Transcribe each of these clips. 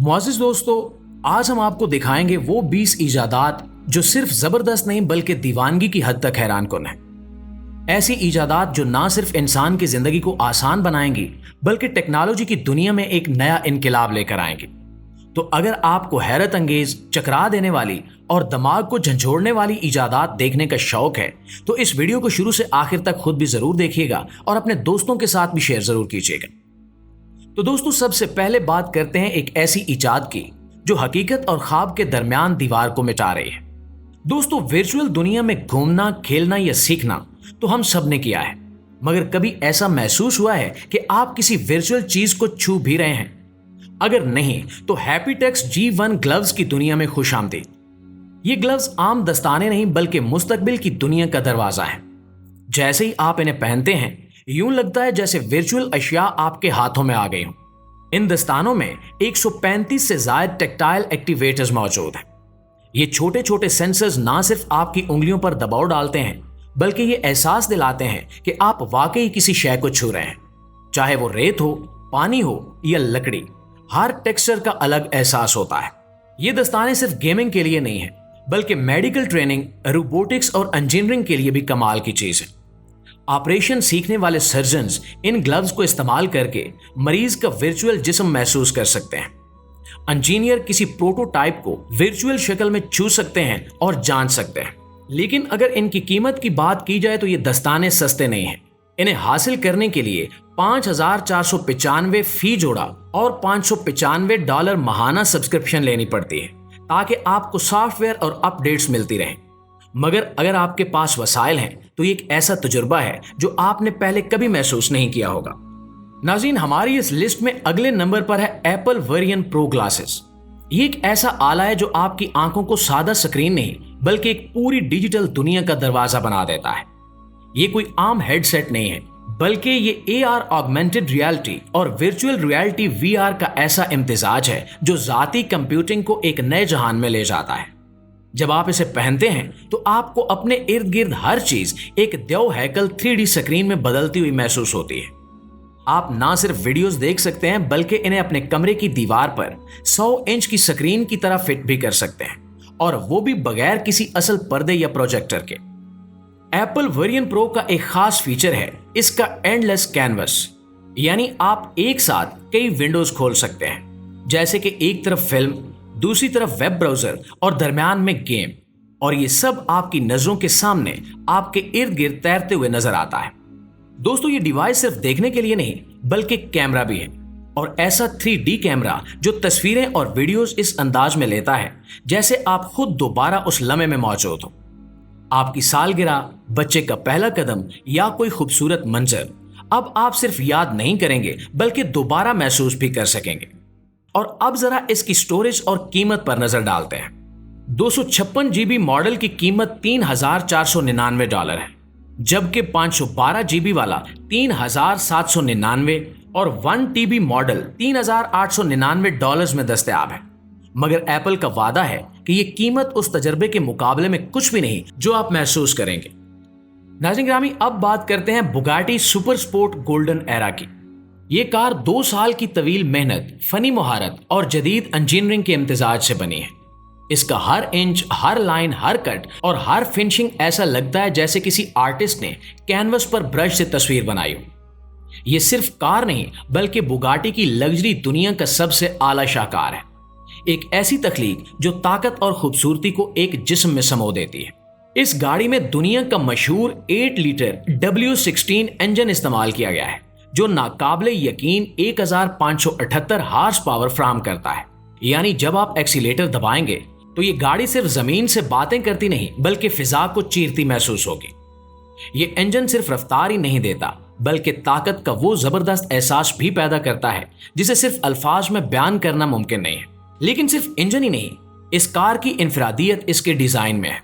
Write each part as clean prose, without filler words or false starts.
मुआज़िज़ दोस्तों, आज हम आपको दिखाएंगे वो 20 इजादात जो सिर्फ जबरदस्त नहीं बल्कि दीवानगी की हद तक हैरान कुन है। ऐसी इजादात जो ना सिर्फ इंसान की जिंदगी को आसान बनाएंगी बल्कि टेक्नोलॉजी की दुनिया में एक नया इनकलाब लेकर आएंगी। तो अगर आपको हैरत अंगेज, चकरा देने वाली और दिमाग को झंझोड़ने वाली इजादात देखने का शौक है तो इस वीडियो को शुरू से आखिर तक खुद भी जरूर देखिएगा और अपने दोस्तों के साथ भी शेयर जरूर कीजिएगा। तो दोस्तों, सबसे पहले बात करते हैं एक ऐसी इजाद की जो हकीकत और ख्वाब के दरमियान दीवार को मिटा रही है। दोस्तों, वर्चुअल दुनिया में घूमना, खेलना या सीखना तो हम सब ने किया है, मगर कभी ऐसा महसूस हुआ है कि आप किसी वर्चुअल चीज को छू भी रहे हैं? अगर नहीं तो हैप्पीटेक्स G1 ग्लव्स की दुनिया में खुशामदीद। ये ग्लव्स आम दस्ताने नहीं बल्कि मुस्तकबिल की दुनिया का दरवाजा है। जैसे ही आप इन्हें पहनते हैं यूं लगता है जैसे वर्चुअल अशिया आपके हाथों में आ गई हों। इन दस्तानों में 135 से ज्यादा टेक्टाइल एक्टिवेटर्स मौजूद हैं। ये छोटे छोटे सेंसर्स ना सिर्फ आपकी उंगलियों पर दबाव डालते हैं बल्कि ये एहसास दिलाते हैं कि आप वाकई किसी शय को छू रहे हैं। चाहे वो रेत हो, पानी हो या लकड़ी, हर टेक्सचर का अलग एहसास होता है। ये दस्ताने सिर्फ गेमिंग के लिए नहीं है बल्कि मेडिकल ट्रेनिंग, रोबोटिक्स और इंजीनियरिंग के लिए भी कमाल की चीज है। ऑपरेशन सीखने वाले सर्जन्स इन ग्लव्स को इस्तेमाल करके मरीज का वर्चुअल जिस्म महसूस कर सकते हैं। इंजीनियर किसी प्रोटोटाइप को वर्चुअल शक्ल में छू सकते हैं और जान सकते हैं। लेकिन अगर इनकी कीमत की बात की जाए तो ये दस्ताने सस्ते नहीं हैं। इन्हें हासिल करने के लिए 5,495 फी जोड़ा और $595 माहाना सब्सक्रिप्शन लेनी पड़ती है ताकि आपको सॉफ्टवेयर और अपडेट्स मिलती रहें। मगर अगर आपके पास वसाइल हैं तो ये एक ऐसा तजुर्बा है जो आपने पहले कभी महसूस नहीं किया होगा। नाज़रीन, हमारी इस लिस्ट में अगले नंबर पर है एप्पल वेरिएंट प्रो ग्लासेस। ये एक ऐसा आला है जो आपकी आंखों को सादा स्क्रीन नहीं बल्कि एक पूरी डिजिटल दुनिया का दरवाजा बना देता है। ये कोई आम हेडसेट नहीं है बल्कि ये AR ऑगमेंटेड रियलिटी और वर्चुअल रियलिटी VR का ऐसा इम्तिजाज है जो जाती कंप्यूटिंग को एक नए जहान में ले जाता है। जब आप इसे पहनते हैं तो आपको अपने इर्द गिर्द हर चीज एक देव हैकल 3D स्क्रीन में बदलती हुई महसूस होती है। आप ना सिर्फ वीडियोस देख सकते हैं बल्कि इन्हें अपने कमरे की दीवार पर 100 इंच की स्क्रीन की तरह फिट भी कर सकते हैं, और वो भी बगैर किसी असल पर्दे या प्रोजेक्टर के। एप्पल वेरिएंट प्रो का एक खास फीचर है इसका एंडलेस कैनवस, यानी आप एक साथ कई विंडोज खोल सकते हैं, जैसे कि एक तरफ फिल्म, दूसरी तरफ वेब ब्राउजर और दरमियान में गेम, और ये सब आपकी नजरों के सामने आपके इर्द गिर्द तैरते हुए नजर आता है। दोस्तों, ये डिवाइस सिर्फ देखने के लिए नहीं बल्कि कैमरा भी है, और ऐसा 3D कैमरा जो तस्वीरें और वीडियोस इस अंदाज में लेता है जैसे आप खुद दोबारा उस लम्हे में मौजूद हो। आपकी सालगिरह, बच्चे का पहला कदम या कोई खूबसूरत मंजर अब आप सिर्फ याद नहीं करेंगे बल्कि दोबारा महसूस भी कर सकेंगे। और अब जरा इसकी स्टोरेज और कीमत पर नजर डालते हैं। 256 GB मॉडल की कीमत $3,499 है, जबकि 512 GB वाला $3,799 और 1 TB मॉडल $3,899 में दस्तयाब है। मगर एप्पल का वादा है कि ये कीमत उस तजर्बे के मुकाबले में कुछ भी नहीं जो आप महसूस करेंगे। नाज़रीन ग्रामी, अब बात करते हैं Bugatti super sport golden era की। ये कार 2 साल की तवील मेहनत, फनी महारत और जदीद इंजीनियरिंग के इम्तिजाज से बनी है। इसका हर इंच, हर लाइन, हर कट और हर फिनिशिंग ऐसा लगता है जैसे किसी आर्टिस्ट ने कैनवस पर ब्रश से तस्वीर बनाई हो। ये सिर्फ कार नहीं बल्कि बुगाटी की लग्जरी दुनिया का सबसे आला शाहकार है, एक ऐसी तख्लीक जो ताकत और खूबसूरती को एक जिस्म में समो देती है। इस गाड़ी में दुनिया का मशहूर 8 लीटर W16 इंजन इस्तेमाल किया गया है जो नाकाबिले यकीन 1578 हार्स पावर फ्राहम करता है। यानी जब आप एक्सीलेटर दबाएंगे तो ये गाड़ी सिर्फ जमीन से बातें करती नहीं बल्कि फिजा को चीरती महसूस होगी। ये इंजन सिर्फ रफ्तार ही नहीं देता बल्कि ताकत का वो जबरदस्त एहसास भी पैदा करता है जिसे सिर्फ अल्फाज में बयान करना मुमकिन नहीं है। लेकिन सिर्फ इंजन ही नहीं, इस कार की इनफरादियत इसके डिजाइन में है।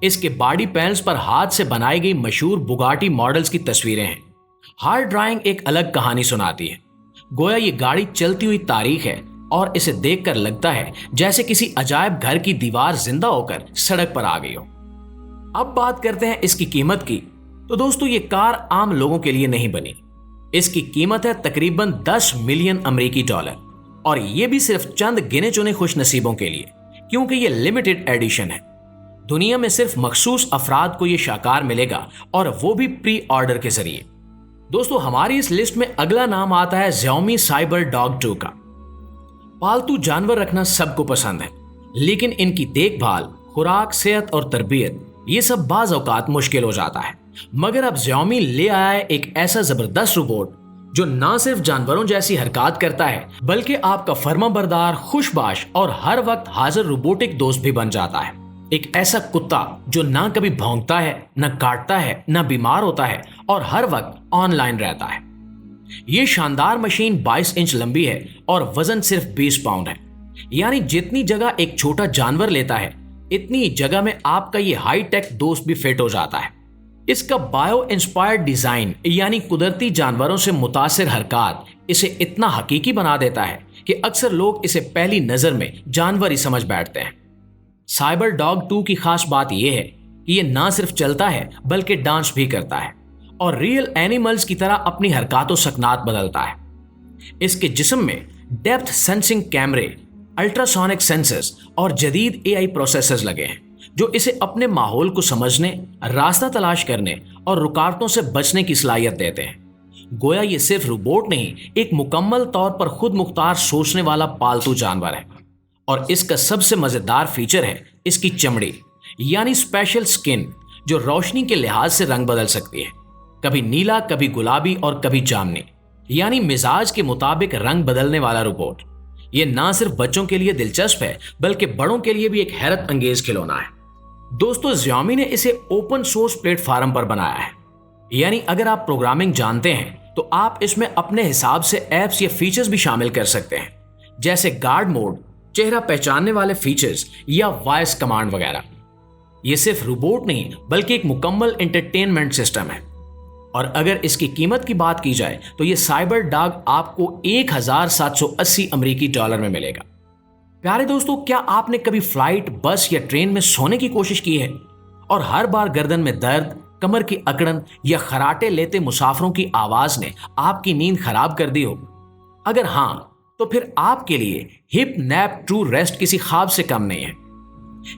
इसके बॉडी पैनल्स पर हाथ से बनाई गई मशहूर बुगाटी मॉडल्स की तस्वीरें हैं। हर ड्राइंग एक अलग कहानी सुनाती है, गोया ये गाड़ी चलती हुई तारीख है, और इसे देखकर लगता है जैसे किसी अजायब घर की दीवार जिंदा होकर सड़क पर आ गई हो। अब बात करते हैं इसकी कीमत की। तो दोस्तों, ये कार आम लोगों के लिए नहीं बनी। इसकी कीमत है तकरीबन $10 मिलियन अमेरिकी डॉलर, और ये भी सिर्फ चंद गिने चुने खुश नसीबों के लिए, क्योंकि ये लिमिटेड एडिशन है। दुनिया में सिर्फ मखसूस अफराद को ये शाकार मिलेगा, और वो भी प्री ऑर्डर के जरिए। दोस्तों, हमारी इस लिस्ट में अगला नाम आता है Xiaomi Cyber Dog 2 का। पालतू जानवर रखना सबको पसंद है, लेकिन इनकी देखभाल, खुराक, सेहत और तरबियत ये सब बाज औकात मुश्किल हो जाता है। मगर अब Xiaomi ले आया है एक ऐसा जबरदस्त रोबोट जो ना सिर्फ जानवरों जैसी हरकत करता है, बल्कि आपका फर्माबरदार, खुशबाश और हर वक्त हाजिर रोबोटिक दोस्त भी बन जाता है। एक ऐसा कुत्ता जो ना कभी भौंकता है, ना काटता है, ना बीमार होता है और हर वक्त ऑनलाइन रहता है। ये शानदार मशीन 22 इंच लंबी है और वजन सिर्फ 20 पाउंड है। यानी जितनी जगह एक छोटा जानवर लेता है, इतनी जगह में आपका ये हाई टेक दोस्त भी फिट हो जाता है। इसका बायो इंस्पायर्ड डिजाइन यानी कुदरती जानवरों से मुतासिर हरकत इसे इतना हकीकी बना देता है कि अक्सर लोग इसे पहली नजर में जानवर ही समझ बैठते हैं। साइबर डॉग 2 की खास बात यह है कि यह ना सिर्फ चलता है बल्कि डांस भी करता है और रियल एनिमल्स की तरह अपनी हरकतों सकनात बदलता है। इसके जिस्म में डेप्थ सेंसिंग कैमरे, अल्ट्रासोनिक सेंसर्स और जदीद एआई प्रोसेसर्स लगे हैं जो इसे अपने माहौल को समझने, रास्ता तलाश करने और रुकावटों से बचने की सलाहियत देते हैं। गोया ये सिर्फ रोबोट नहीं, एक मुकम्मल तौर पर खुद मुख्तार सोचने वाला पालतू जानवर है। और इसका सबसे मजेदार फीचर है इसकी चमड़ी यानी स्पेशल स्किन, जो रोशनी के लिहाज से रंग बदल सकती है, कभी नीला, कभी गुलाबी और कभी जामनी, यानी मिजाज के मुताबिक रंग बदलने वाला रोबोट। ये ना सिर्फ बच्चों के लिए दिलचस्प है बल्कि बड़ों के लिए भी एक हैरत अंगेज खिलौना है। दोस्तों, Xiaomi ने इसे ओपन सोर्स प्लेटफॉर्म पर बनाया है, यानी अगर आप प्रोग्रामिंग जानते हैं तो आप इसमें अपने हिसाब से एप्स या फीचर्स भी शामिल कर सकते हैं, जैसे गार्ड मोड, चेहरा पहचानने वाले फीचर्स या वॉइस कमांड वगैरह। यह सिर्फ रोबोट नहीं बल्कि एक मुकम्मल एंटरटेनमेंट सिस्टम है। और अगर इसकी कीमत की बात की जाए तो यह साइबर डॉग आपको 1780 अमेरिकी डॉलर में मिलेगा। प्यारे दोस्तों, क्या आपने कभी फ्लाइट, बस या ट्रेन में सोने की कोशिश की है और हर बार गर्दन में दर्द, कमर की अकड़न या खराटे लेते मुसाफिरों की आवाज ने आपकी नींद खराब कर दी हो? अगर हाँ, तो फिर आपके लिए हिप नैप ट्रू रेस्ट किसी ख्वाब से कम नहीं है।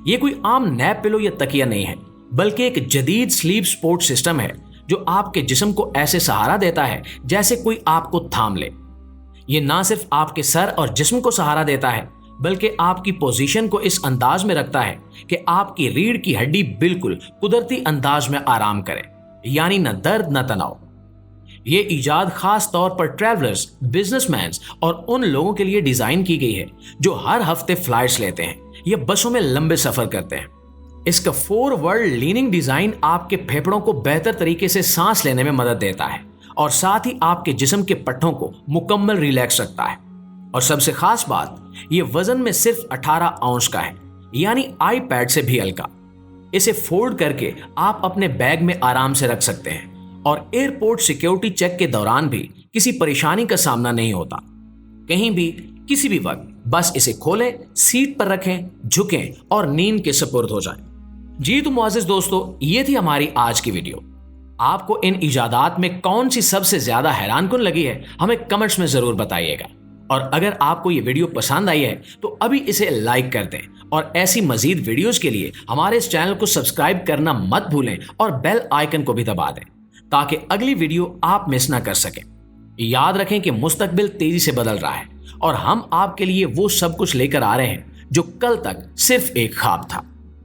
यह कोई आम नैप पिलो या तकिया नहीं है, बल्कि एक जदीद स्लीप सपोर्ट सिस्टम है जो आपके जिस्म को ऐसे सहारा देता है जैसे कोई आपको थाम ले। यह ना सिर्फ आपके सर और जिस्म को सहारा देता है बल्कि आपकी पोजीशन को इस अंदाज में रखता है कि आपकी रीढ़ की हड्डी बिल्कुल कुदरती अंदाज में आराम करे, यानी न दर्द न तनाव। ये इजाद खास तौर पर ट्रैवलर्स, बिजनेसमैन और उन लोगों के लिए डिजाइन की गई है जो हर हफ्ते फ्लाइट्स लेते हैं या बसों में लंबे सफर करते हैं। इसका फॉरवर्ड लीनिंग डिजाइन आपके फेफड़ों को बेहतर तरीके से सांस लेने में मदद देता है और साथ ही आपके जिस्म के पट्टों को मुकम्मल रिलैक्स रखता है। और सबसे खास बात, ये वजन में सिर्फ 18 औंस का है, यानी आईपैड से भी हल्का। इसे फोल्ड करके आप अपने बैग में आराम से रख सकते हैं और एयरपोर्ट सिक्योरिटी चेक के दौरान भी किसी परेशानी का सामना नहीं होता। कहीं भी किसी भी वक्त बस इसे खोलें, सीट पर रखें, झुकें और नींद के सुपुर्द हो जाएं। जी तो मुआज़िज़ दोस्तों, ये थी हमारी आज की वीडियो। आपको इन इजादात में कौन सी सबसे ज्यादा हैरानकुन लगी है, हमें कमेंट्स में जरूर बताइएगा। और अगर आपको ये वीडियो पसंद आई है तो अभी इसे लाइक कर दें और ऐसी मजीद वीडियोस के लिए हमारे इस चैनल को सब्सक्राइब करना मत भूलें और बेल आइकन को भी दबा दें ताकि अगली वीडियो आप मिस ना कर सकें। याद रखें कि मुस्तकबिल तेजी से बदल रहा है और हम आपके लिए वो सब कुछ लेकर आ रहे हैं जो कल तक सिर्फ एक ख्वाब था।